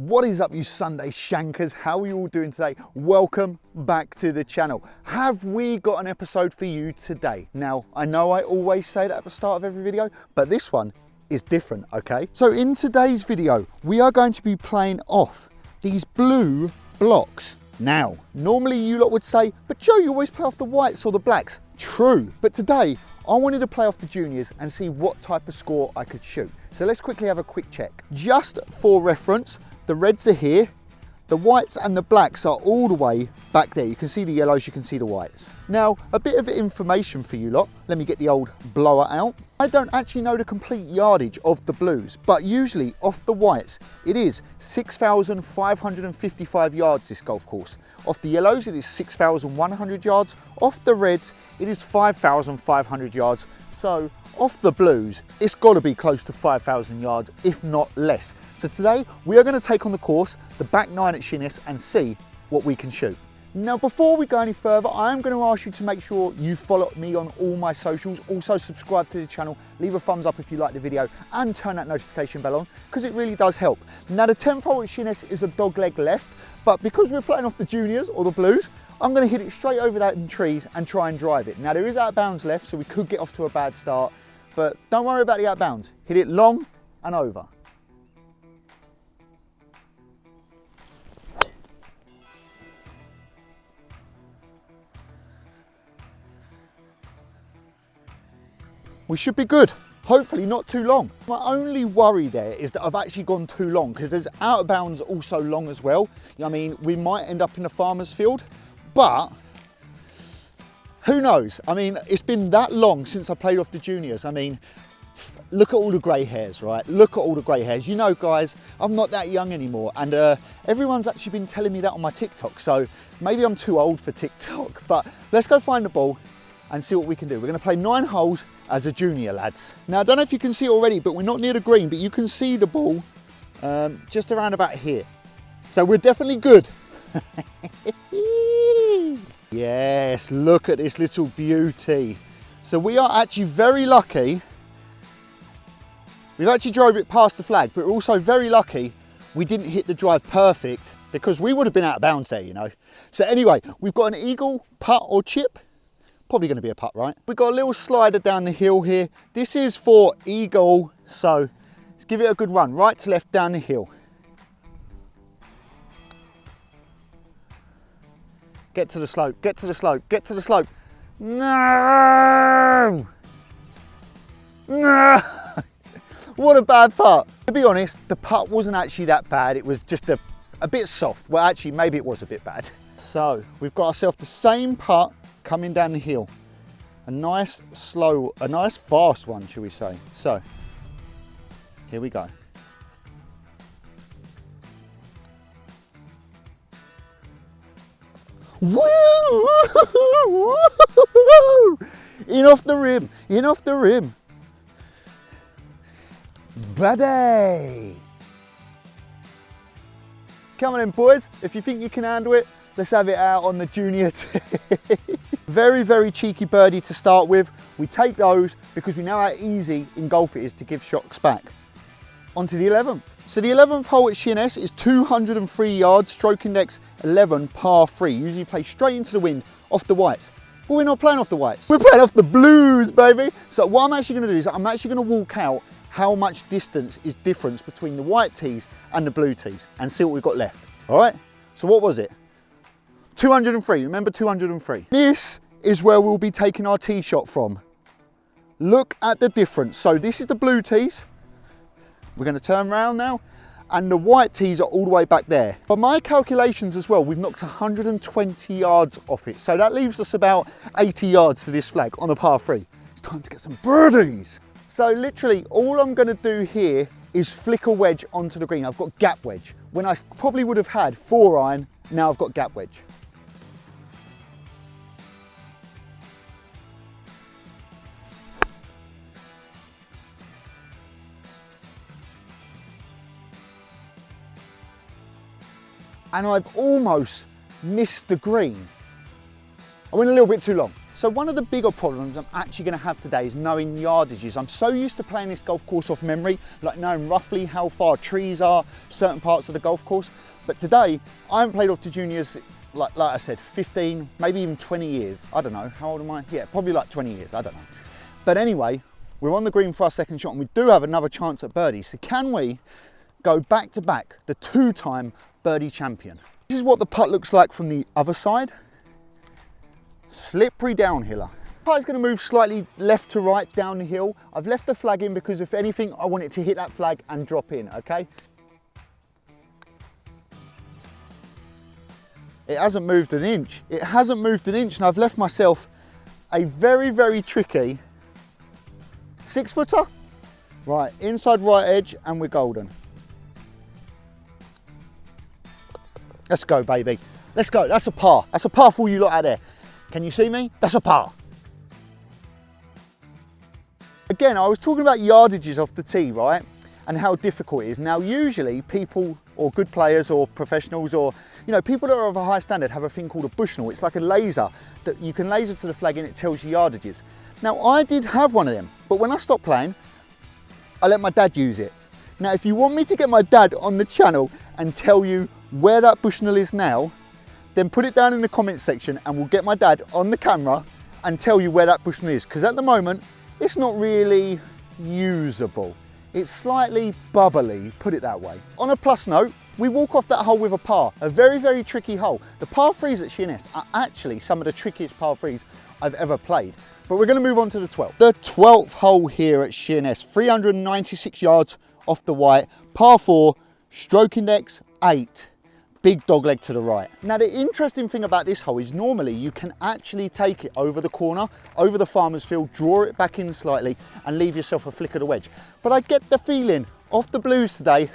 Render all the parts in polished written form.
What is up, you Sunday shankers? How are you all doing today? Welcome back to the channel. Have we got an episode for you today? Now, I know I always say that at the start of every video, but this one is different, okay? So in today's video, we are going to be playing off these blue blocks. Now, normally you lot would say, but Joe, you always play off the whites or the blacks. True, but today I wanted to play off the juniors and see what type of score I could shoot. So let's quickly have a quick check. Just for reference, the reds are here, the whites and the blacks are all the way back there. You can see the yellows, you can see the whites. Now, a bit of information for you lot. Let me get the old blower out. I don't actually know the complete yardage of the blues, but usually off the whites, it is 6,555 yards, this golf course. Off the yellows, it is 6,100 yards. Off the reds, it is 5,500 yards. So off the blues, it's got to be close to 5,000 yards, if not less. So today, we are going to take on the course, the back nine at Sheerness, and see what we can shoot. Now, before we go any further, I am going to ask you to make sure you follow me on all my socials. Also, subscribe to the channel, leave a thumbs up if you like the video, and turn that notification bell on, because it really does help. Now, the 10th hole at Sheerness is a dog leg left, but because we're playing off the juniors, or the blues, I'm going to hit it straight over that in trees and try and drive it. Now, there is out of bounds left, so we could get off to a bad start, but don't worry about the out of bounds. Hit it long and over. We should be good. Hopefully not too long. My only worry there is that I've actually gone too long, because there's out of bounds also long as well. I mean, we might end up in a farmer's field, but who knows? I mean, it's been that long since I played off the juniors. I mean, look at all the grey hairs, right? Look at all the grey hairs. You know, guys, I'm not that young anymore. And everyone's actually been telling me that on my TikTok. So maybe I'm too old for TikTok, but let's go find the ball and see what we can do. We're going to play 9 holes as a junior, lads. Now, I don't know if you can see it already, but we're not near the green, but you can see the ball just around about here. So we're definitely good. Yes, look at this little beauty. So we are actually very lucky. We've actually drove it past the flag, but we're also very lucky we didn't hit the drive perfect, because we would have been out of bounds there, you know. So anyway, we've got an eagle, putt or chip. Probably going to be a putt, right? We've got a little slider down the hill here. This is for eagle, so let's give it a good run. Right to left down the hill. Get to the slope, get to the slope, get to the slope. No! No! What a bad putt. To be honest, the putt wasn't actually that bad. It was just a bit soft. Well, actually, maybe it was a bit bad. So we've got ourselves the same putt coming down the hill. A nice slow, a nice fast one, shall we say. So, here we go. Woo! In off the rim, in off the rim. Buddy! Come on in, boys. If you think you can handle it, let's have it out on the junior tee. Very, very cheeky birdie to start with. We take those because we know how easy in golf it is to give shots back. On to the 11th. So the 11th hole at Sheerness is 203 yards, stroke index 11, par 3. Usually play straight into the wind off the whites. But we're not playing off the whites. We're playing off the blues, baby. So what I'm actually going to do is I'm actually going to walk out how much distance is difference between the white tees and the blue tees and see what we've got left. All right? So what was it? 203, remember 203. This is where we'll be taking our tee shot from. Look at the difference. So this is the blue tees. We're going to turn around now, and the white tees are all the way back there. By my calculations as well, we've knocked 120 yards off it. So that leaves us about 80 yards to this flag on a par 3. It's time to get some birdies. So literally all I'm going to do here is flick a wedge onto the green. I've got gap wedge. When I probably would have had 4-iron, now I've got gap wedge. And I've almost missed the green. I went a little bit too long. So one of the bigger problems I'm actually going to have today is knowing yardages. I'm so used to playing this golf course off memory, like knowing roughly how far trees are, certain parts of the golf course. But today, I haven't played off to juniors, like I said, 15, maybe even 20 years. I don't know, how old am I? Yeah, probably like 20 years, I don't know. But anyway, we're on the green for our second shot and we do have another chance at birdie. So can we go back to back, the two-time birdie champion? This is what the putt looks like from the other side. Slippery downhiller. Putt is going to move slightly left to right down the hill. I've left the flag in because if anything, I want it to hit that flag and drop in, okay? It hasn't moved an inch. It hasn't moved an inch and I've left myself a very, very tricky 6-footer. Right, inside right edge and we're golden. Let's go, baby. Let's go. That's a par. That's a par for you lot out there. Can you see me? That's a par. Again, I was talking about yardages off the tee, right? And how difficult it is. Now, usually people, or good players or professionals or, you know, people that are of a high standard have a thing called a Bushnell. It's like a laser that you can laser to the flag and it tells you yardages. Now, I did have one of them, but when I stopped playing, I let my dad use it. Now, if you want me to get my dad on the channel and tell you where that Bushnell is now, then put it down in the comments section and we'll get my dad on the camera and tell you where that Bushnell is. Because at the moment, it's not really usable. It's slightly bubbly, put it that way. On a plus note, we walk off that hole with a par, a very, very tricky hole. The par threes at Sheerness are actually some of the trickiest par threes I've ever played. But we're going to move on to the 12th. The 12th hole here at Sheerness, 396 yards off the white, par 4, stroke index 8. Big dog leg to the right. Now the interesting thing about this hole is normally you can actually take it over the corner, over the farmer's field, draw it back in slightly and leave yourself a flick of the wedge. But I get the feeling off the blues today,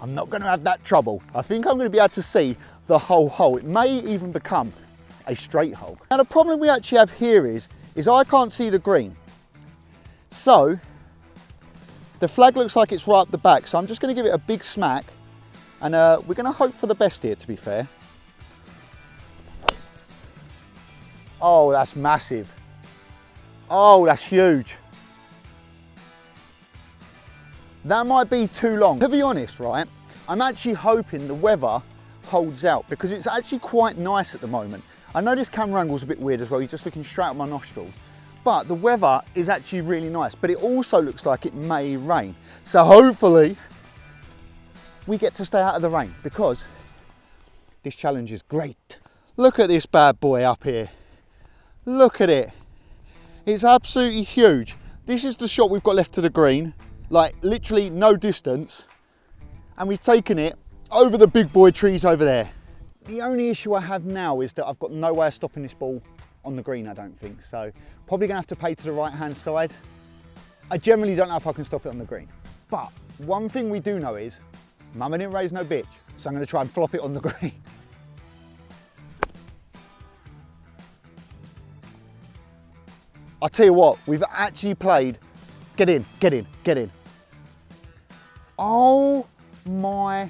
I'm not going to have that trouble. I think I'm going to be able to see the whole hole. It may even become a straight hole. Now the problem we actually have here is I can't see the green. So the flag looks like it's right up the back. So I'm just going to give it a big smack. And we're going to hope for the best here, to be fair. Oh, that's massive. Oh, that's huge. That might be too long. To be honest, right, I'm actually hoping the weather holds out because it's actually quite nice at the moment. I know this camera angle's a bit weird as well. You're just looking straight at my nostrils. But the weather is actually really nice. But it also looks like it may rain. So hopefully we get to stay out of the rain because this challenge is great. Look at this bad boy up here. Look at it. It's absolutely huge. This is the shot we've got left to the green, like literally no distance. And we've taken it over the big boy trees over there. The only issue I have now is that I've got no way of stopping this ball on the green, I don't think. So probably gonna have to play to the right hand side. I generally don't know if I can stop it on the green. But one thing we do know is Mama didn't raise no bitch, so I'm going to try and flop it on the green. I'll tell you what, we've actually played. Get in, get in, get in. Oh my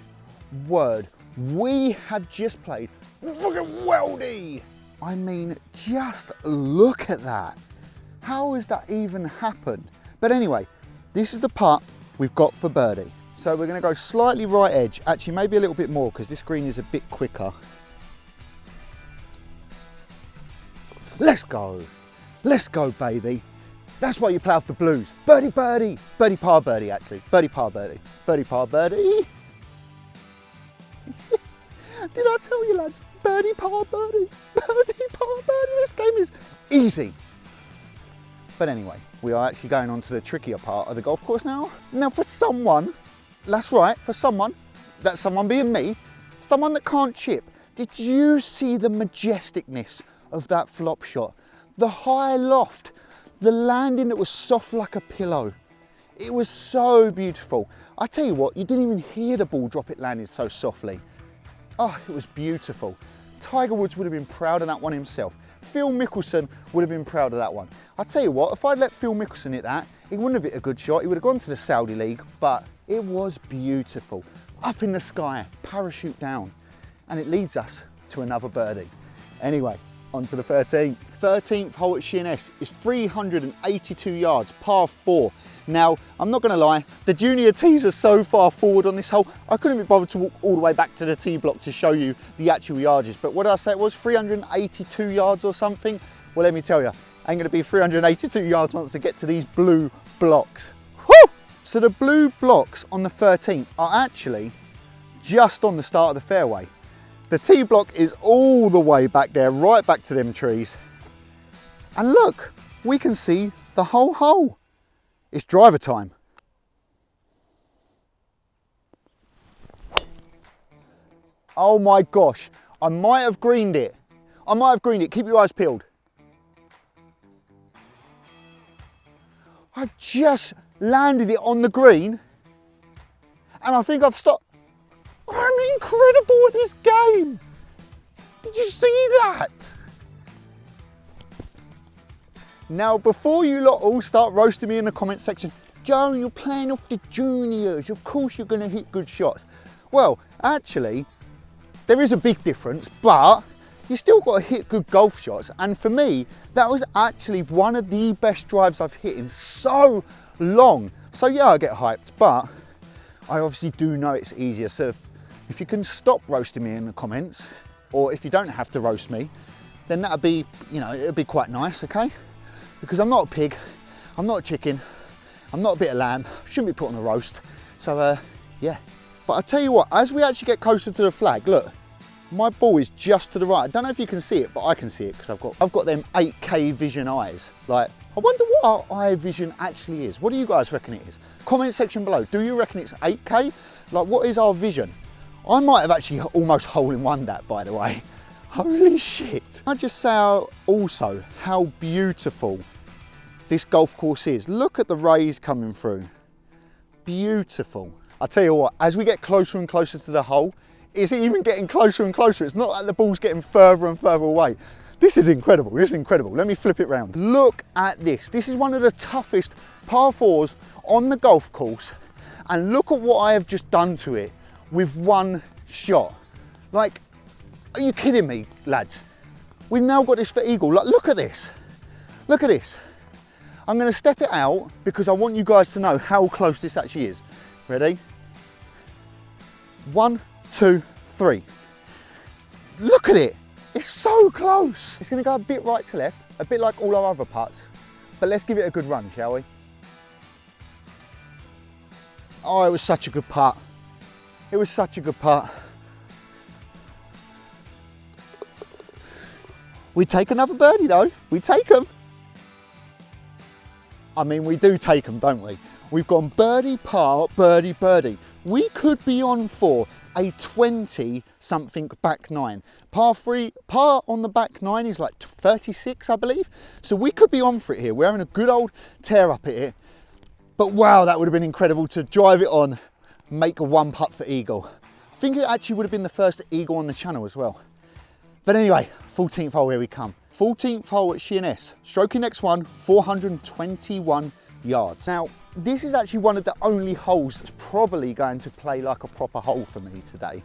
word. We have just played fucking weldy. I mean, just look at that. How has that even happened? But anyway, this is the putt we've got for birdie. So we're going to go slightly right edge, actually maybe a little bit more because this green is a bit quicker. Let's go baby. That's why you play off the blues. Birdie, birdie, birdie par birdie actually, birdie par birdie, birdie par birdie. Did I tell you lads, birdie par birdie, birdie par birdie, this game is easy. But anyway, we are actually going on to the trickier part of the golf course now. Now for someone, that's right, for someone, that someone being me, someone that can't chip, did you see the majesticness of that flop shot? The high loft, the landing that was soft like a pillow. It was so beautiful. I tell you what, you didn't even hear the ball drop, it landed so softly. Oh, it was beautiful. Tiger Woods would have been proud of that one himself. Phil Mickelson would have been proud of that one. I tell you what, if I'd let Phil Mickelson hit that, he wouldn't have hit a good shot. He would have gone to the Saudi League, but it was beautiful. Up in the sky, parachute down, and it leads us to another birdie. Anyway, On to the 13th. 13th hole at Sheerness is 382 yards, par 4. Now, I'm not gonna lie, the junior tees are so far forward on this hole, I couldn't be bothered to walk all the way back to the tee block to show you the actual yardages. But what did I say it was, 382 yards or something? Well, let me tell you, ain't gonna be 382 yards once I get to these blue blocks. Woo! So the blue blocks on the 13th are actually just on the start of the fairway. The tee block is all the way back there, right back to them trees. And look, we can see the whole hole. It's driver time. Oh my gosh, I might have greened it. I might have greened it, keep your eyes peeled. I've just landed it on the green and I think I've stopped. I'm incredible at this game. Did you see that? Now, before you lot all start roasting me in the comment section, Joe, you're playing off the juniors. Of course you're gonna hit good shots. Well, actually, there is a big difference, but you still got to hit good golf shots. And for me, that was actually one of the best drives I've hit in so long. So yeah, I get hyped, but I obviously do know it's easier. So if you can stop roasting me in the comments, or if you don't have to roast me, then that'd be, you know, it'd be quite nice, okay? Because I'm not a pig, I'm not a chicken, I'm not a bit of lamb, shouldn't be put on a roast. So yeah. But I tell you what, as we actually get closer to the flag, look, my ball is just to the right. I don't know if you can see it, but I can see it because I've got them 8K vision eyes. Like, I wonder what our eye vision actually is. What do you guys reckon it is? Comment section below. Do you reckon it's 8K? Like, what is our vision? I might have actually almost hole-in-one that, by the way. Holy shit. I just say also how beautiful this golf course is. Look at the rays coming through. Beautiful. I'll tell you what, as we get closer and closer to the hole, it's even getting closer and closer. It's not like the ball's getting further and further away. This is incredible, this is incredible. Let me flip it round. Look at this. This is one of the toughest par 4s on the golf course. And look at what I have just done to it with one shot. Like, are you kidding me, lads? We've now got this for eagle. Like, look at this. Look at this. I'm gonna step it out because I want you guys to know how close this actually is. Ready? 1, 2, 3. Look at it. It's so close. It's gonna go a bit right to left, a bit like all our other putts, but let's give it a good run, shall we? Oh, it was such a good putt. It was such a good putt. We take another birdie though. We take them. I mean, we do take them, don't we? We've gone birdie, par, birdie, birdie. We could be on for a 20-something back nine. Par 3, par on the back nine is like 36, I believe. So we could be on for it here. We're having a good old tear up at it. But wow, that would have been incredible to drive it on, make a one putt for eagle. I think it actually would have been the first eagle on the channel as well. But anyway, 14th hole, here we come. 14th hole at Sheerness. Stroking next one, 421 yards. Now, this is actually one of the only holes that's probably going to play like a proper hole for me today.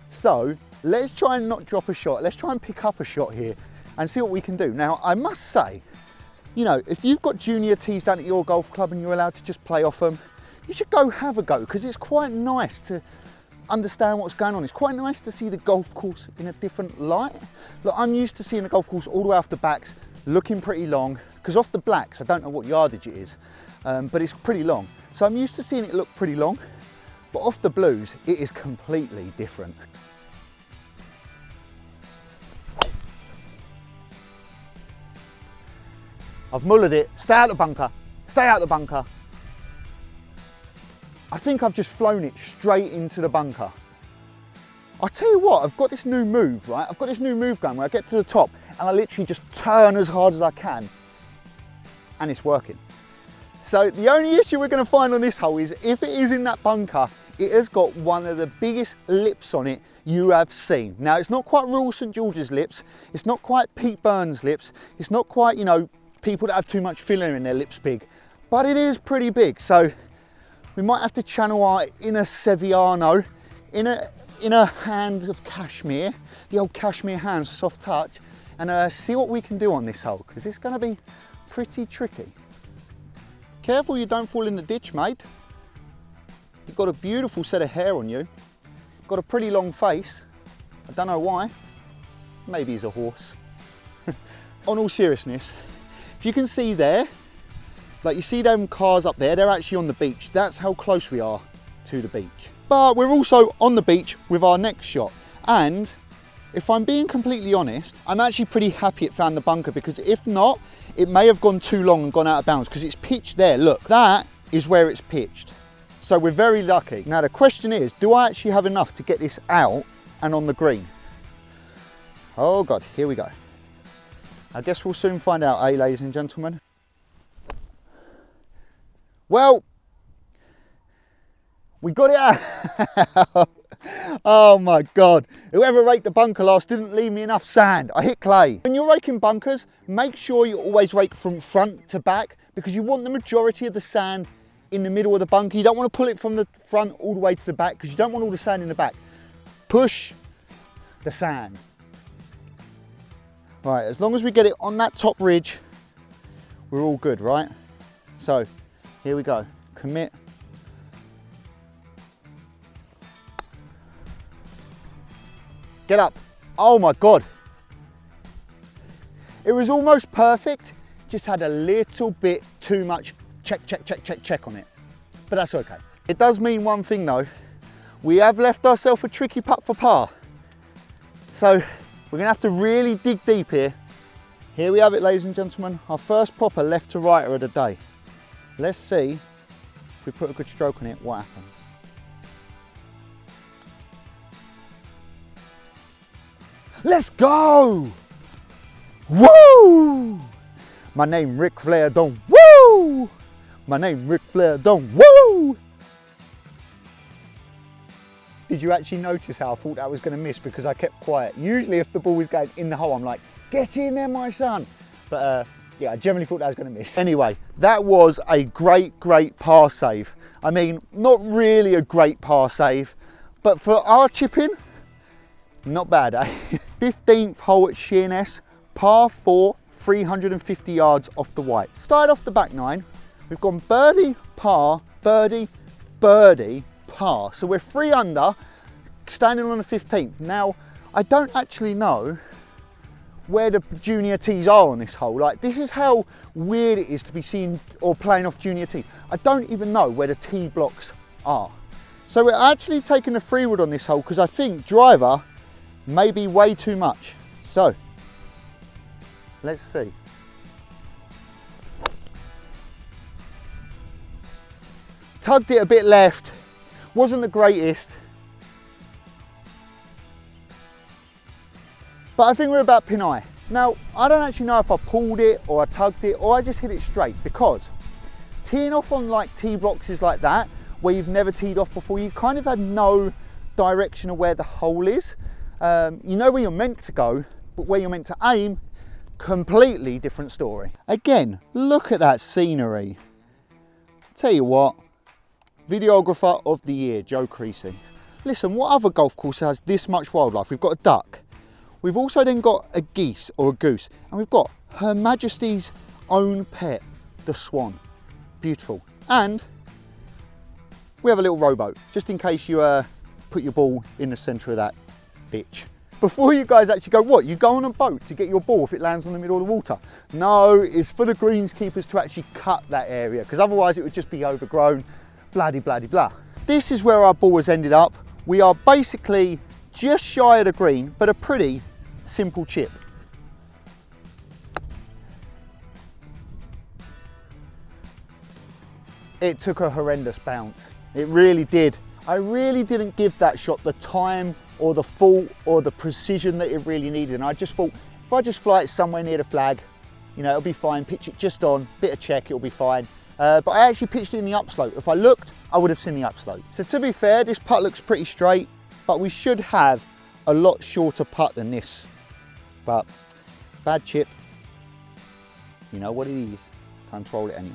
So let's try and not drop a shot. Let's try and pick up a shot here and see what we can do. Now, I must say, you know, if you've got junior tees down at your golf club and you're allowed to just play off them, you should go have a go because it's quite nice to understand what's going on. It's quite nice to see the golf course in a different light. Look, I'm used to seeing the golf course all the way off the backs, looking pretty long, because off the blacks, I don't know what yardage it is, but it's pretty long. So I'm used to seeing it look pretty long, but off the blues, it is completely different. I've mullered it. Stay out the bunker. Stay out the bunker. I think I've just flown it straight into the bunker. I'll tell you what, I've got this new move, right? I've got this new move going where I get to the top and I literally just turn as hard as I can and it's working. So the only issue we're going to find on this hole is if it is in that bunker, it has got one of the biggest lips on it you have seen. Now, it's not quite Royal St George's lips. It's not quite Pete Burns lips. It's not quite, you know, people that have too much filler in their lips big, but it is pretty big. So we might have to channel our inner Sevillano, inner in a hand of cashmere, the old cashmere hands, soft touch, and see what we can do on this hole, because it's going to be pretty tricky. Careful you don't fall in the ditch, mate. You've got a beautiful set of hair on you. You've got a pretty long face. I don't know why. Maybe he's a horse. On all seriousness, if you can see there, like you see them cars up there, they're actually on the beach. That's how close we are to the beach. But we're also on the beach with our next shot. And if I'm being completely honest, I'm actually pretty happy it found the bunker, because if not, it may have gone too long and gone out of bounds, because it's pitched there. Look, that is where it's pitched. So we're very lucky. Now the question is, do I actually have enough to get this out and on the green? Oh God, here we go. I guess we'll soon find out, eh, ladies and gentlemen? Well, we got it out. Oh my God. Whoever raked the bunker last didn't leave me enough sand. I hit clay. When you're raking bunkers, make sure you always rake from front to back, because you want the majority of the sand in the middle of the bunker. You don't want to pull it from the front all the way to the back, because you don't want all the sand in the back. Push the sand. Right, as long as we get it on that top ridge, we're all good, right? So, here we go. Commit. Get up. Oh my God. It was almost perfect, just had a little bit too much check, check, check, check, check on it. But that's okay. It does mean one thing though. We have left ourselves a tricky putt for par. So we're gonna have to really dig deep here. Here we have it, ladies and gentlemen. Our first proper left to righter of the day. Let's see if we put a good stroke on it, what happens. Let's go! Woo! My name Ric Flair don't woo! My name Ric Flair don't woo! Did you actually notice how I thought that was going to miss because I kept quiet? Usually if the ball was going in the hole, I'm like, get in there, my son. But yeah, I generally thought that was going to miss. Anyway, that was a great, great par save. I mean, not really a great par save, but for our chipping, not bad, eh? 15th hole at Sheerness, par 4, 350 yards off the white. Started off the back nine, we've gone birdie, par, birdie, birdie, par. So we're 3 under, standing on the 15th. Now, I don't actually know where the junior tees are on this hole. Like, this is how weird it is to be seen or playing off junior tees. I don't even know where the tee blocks are. So we're actually taking the 3-wood on this hole because I think driver may be way too much. So, let's see. Tugged it a bit left, wasn't the greatest. But I think we're about pin eye. Now, I don't actually know if I pulled it or I tugged it or I just hit it straight, because teeing off on like tee boxes like that, where you've never teed off before, you kind of had no direction of where the hole is. You know where you're meant to go, but where you're meant to aim, completely different story. Again, look at that scenery. Tell you what, videographer of the year, Joe Creasey. Listen, what other golf course has this much wildlife? We've got a duck. We've also then got a geese or a goose, and we've got Her Majesty's own pet, the swan. Beautiful. And we have a little rowboat, just in case you put your ball in the centre of that ditch. Before you guys actually go, what, you go on a boat to get your ball if it lands on the middle of the water? No, it's for the greenskeepers to actually cut that area, because otherwise it would just be overgrown, bloody blah. This is where our ball has ended up. We are basically just shy of the green, but a pretty simple chip. It took a horrendous bounce. It really did. I really didn't give that shot the time or the thought or the precision that it really needed. And I just thought, if I just fly it somewhere near the flag, you know, it'll be fine. Pitch it just on, bit of check, it'll be fine. But I actually pitched it in the upslope. If I looked, I would have seen the upslope. So to be fair, this putt looks pretty straight, but we should have a lot shorter putt than this. But bad chip, you know what it is. Time to roll it anyway.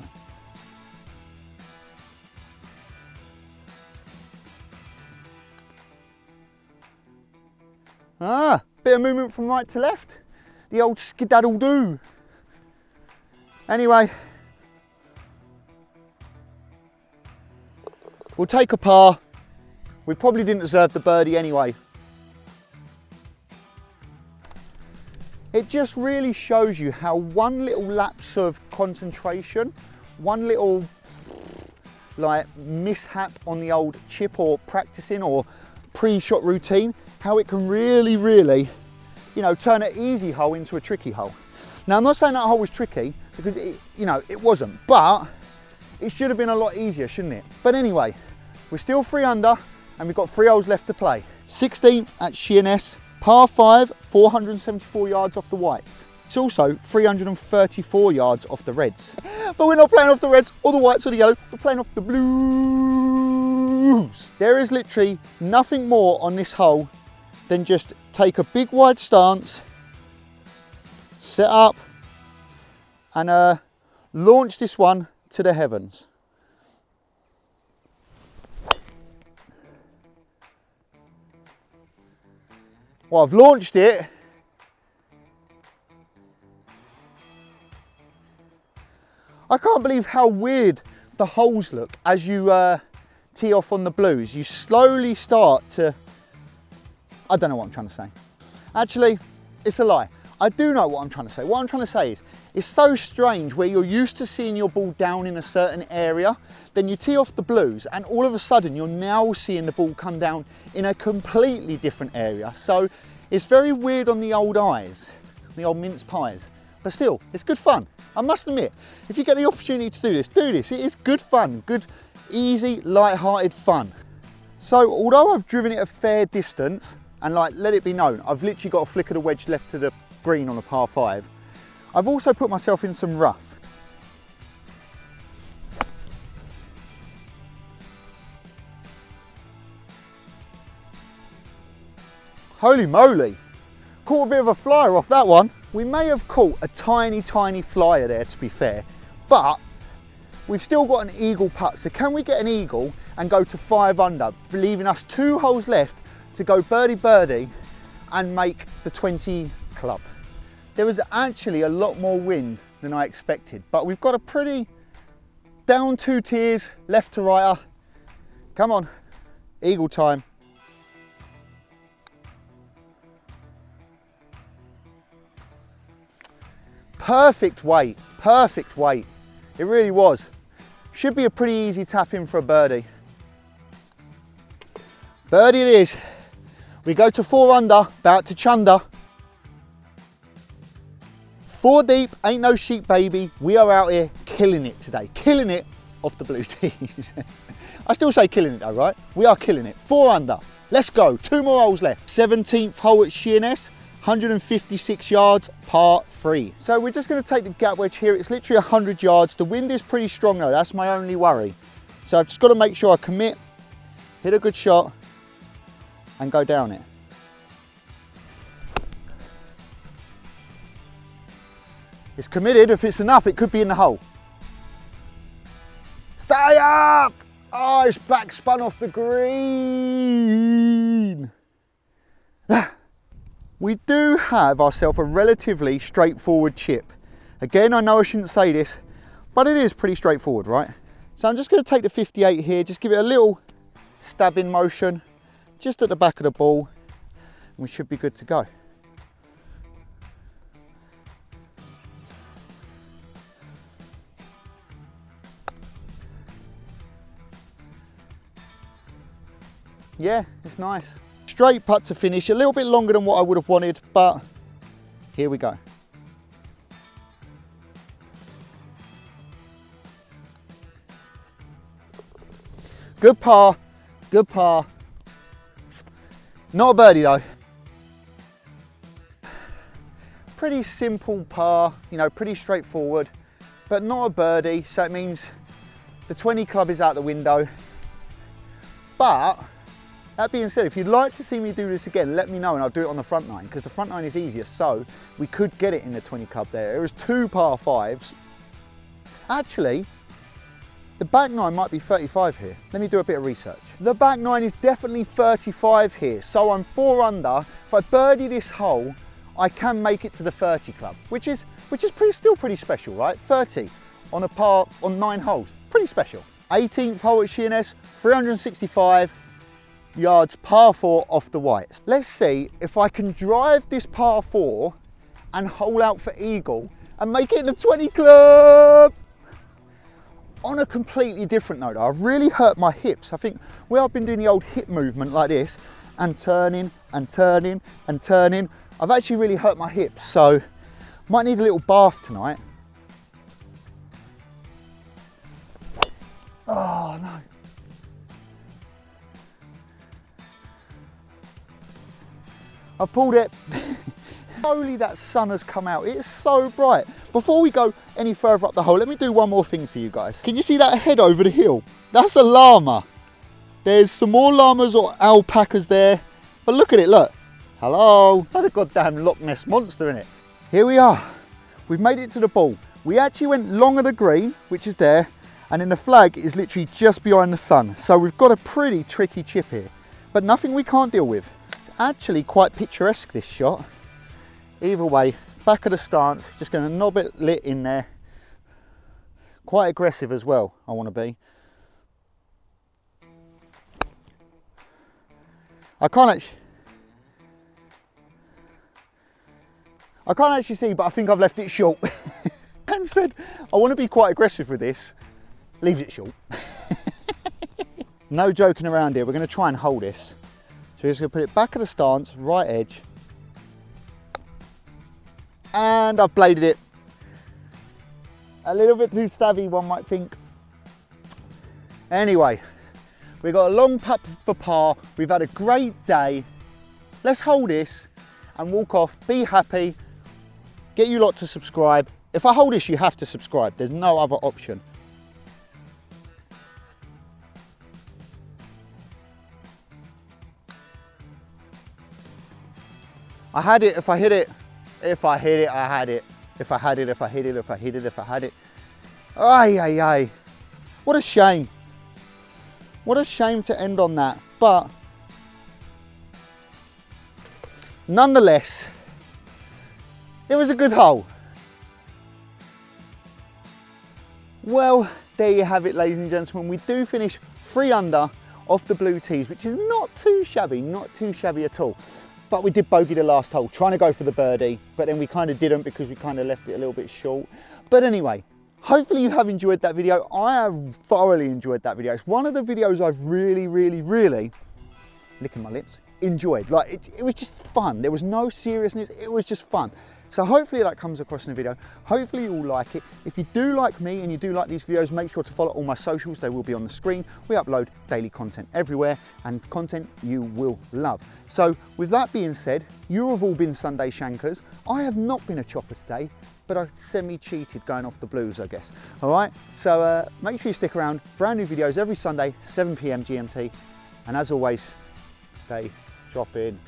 Ah, bit of movement from right to left. The old skedaddle-doo. Anyway, we'll take a par. We probably didn't deserve the birdie anyway. It just really shows you how one little lapse of concentration, one little like mishap on the old chip or practicing or pre-shot routine, how it can really, really, you know, turn an easy hole into a tricky hole. Now, I'm not saying that hole was tricky because it, you know, it wasn't, but it should have been a lot easier, shouldn't it? But anyway, we're still 3 under and we've got 3 holes left to play. 16th at Sheerness, par 5, 474 yards off the whites. It's also 334 yards off the reds. But we're not playing off the reds or the whites or the yellow, we're playing off the blues. There is literally nothing more on this hole than just take a big wide stance, set up, and launch this one to the heavens. Well, I've launched it. I can't believe how weird the holes look as you tee off on the blues. You slowly start to, I don't know what I'm trying to say. Actually, it's a lie. I do know what I'm trying to say. What I'm trying to say is, it's so strange where you're used to seeing your ball down in a certain area, then you tee off the blues and all of a sudden you're now seeing the ball come down in a completely different area. So it's very weird on the old eyes, the old mince pies, but still, it's good fun. I must admit, if you get the opportunity to do this, do this. It is good fun, good, easy, light-hearted fun. So although I've driven it a fair distance, and like, let it be known, I've literally got a flick of the wedge left to the green on a par 5, I've also put myself in some rough. Holy moly, caught a bit of a flyer off that one. We may have caught a tiny, tiny flyer there, to be fair, but we've still got an eagle putt. So can we get an eagle and go to 5 under, leaving us 2 holes left to go birdie birdie and make the 20 club. There was actually a lot more wind than I expected, but we've got a pretty down 2 tiers, left to right. Come on, eagle time. Perfect weight, perfect weight. It really was. Should be a pretty easy tap in for a birdie. Birdie it is. We go to 4 under, about to chunder. 4 deep, ain't no sheep baby. We are out here killing it today. Killing it off the blue tees. I still say killing it though, right? We are killing it. 4 under. Let's go. 2 more holes left. 17th hole at Sheerness, 156 yards, par 3. So we're just going to take the gap wedge here. It's literally 100 yards. The wind is pretty strong though. That's my only worry. So I've just got to make sure I commit, hit a good shot, and go down it. It's committed. If it's enough, it could be in the hole. Stay up! Oh, it's back spun off the green. We do have ourselves a relatively straightforward chip. Again, I know I shouldn't say this, but it is pretty straightforward, right? So I'm just going to take the 58 here, just give it a little stabbing motion, just at the back of the ball, and we should be good to go. Yeah, it's nice. Straight putt to finish, a little bit longer than what I would have wanted, but here we go. Good par, good par. Not a birdie though. Pretty simple par, you know, pretty straightforward, but not a birdie, so it means the 20 club is out the window. But that being said, if you'd like to see me do this again, let me know and I'll do it on the front nine, because the front nine is easier, so we could get it in the 20 club there. It was 2 par 5s. Actually, The back nine might be 35 here. Let me do a bit of research. The back nine is definitely 35 here. So I'm 4 under. If I birdie this hole, I can make it to the 30 club, which is still pretty special, right? 30 on a par on 9 holes, pretty special. 18th hole at Sheerness, 365 yards, par 4 off the whites. Let's see if I can drive this par 4 and hole out for eagle and make it in the 20 club. On a completely different note, I've really hurt my hips. I think where I've been doing the old hip movement like this and turning and turning and turning, I've actually really hurt my hips. So might need a little bath tonight. Oh no. I've pulled it. Holy, that sun has come out. It is so bright. Before we go any further up the hole, let me do one more thing for you guys. Can you see that head over the hill? That's a llama. There's some more llamas or alpacas there. But look at it, look. Hello. That's a goddamn Loch Ness monster, innit? Here we are. We've made it to the ball. We actually went long of the green, which is there, and then the flag is literally just behind the sun. So we've got a pretty tricky chip here, but nothing we can't deal with. It's actually quite picturesque, this shot. Either way, back of the stance, just going to knob it lit in there. Quite aggressive as well, I want to be. I can't actually see, but I think I've left it short. And said, I want to be quite aggressive with this. Leaves it short. No joking around here. We're going to try and hold this. So we're just going to put it back of the stance, right edge. And I've bladed it. A little bit too stabby, one might think. Anyway, we've got a long putt for par. We've had a great day. Let's hold this and walk off. Be happy. Get you lot to subscribe. If I hold this, you have to subscribe. There's no other option. I had it if I hit it. If I hit it, I had it. If I had it, if I hit it, if I hit it, if I had it. Ay, ay, ay. What a shame. What a shame to end on that. But nonetheless, it was a good hole. Well, there you have it, ladies and gentlemen. We do finish 3 under off the blue tees, which is not too shabby at all. But we did bogey the last hole, trying to go for the birdie, but then we kind of didn't because we kind of left it a little bit short. But anyway, hopefully you have enjoyed that video. I have thoroughly enjoyed that video. It's one of the videos I've really, licking my lips, enjoyed. Like, it was just fun. There was no seriousness, it was just fun. So hopefully that comes across in the video. Hopefully you all like it. If you do like me and you do like these videos, make sure to follow all my socials. They will be on the screen. We upload daily content everywhere and content you will love. So with that being said, you have all been Sunday Shankers. I have not been a chopper today, but I semi-cheated going off the blues, I guess. All right, so make sure you stick around. Brand new videos every Sunday, 7 PM GMT. And as always, stay chopping.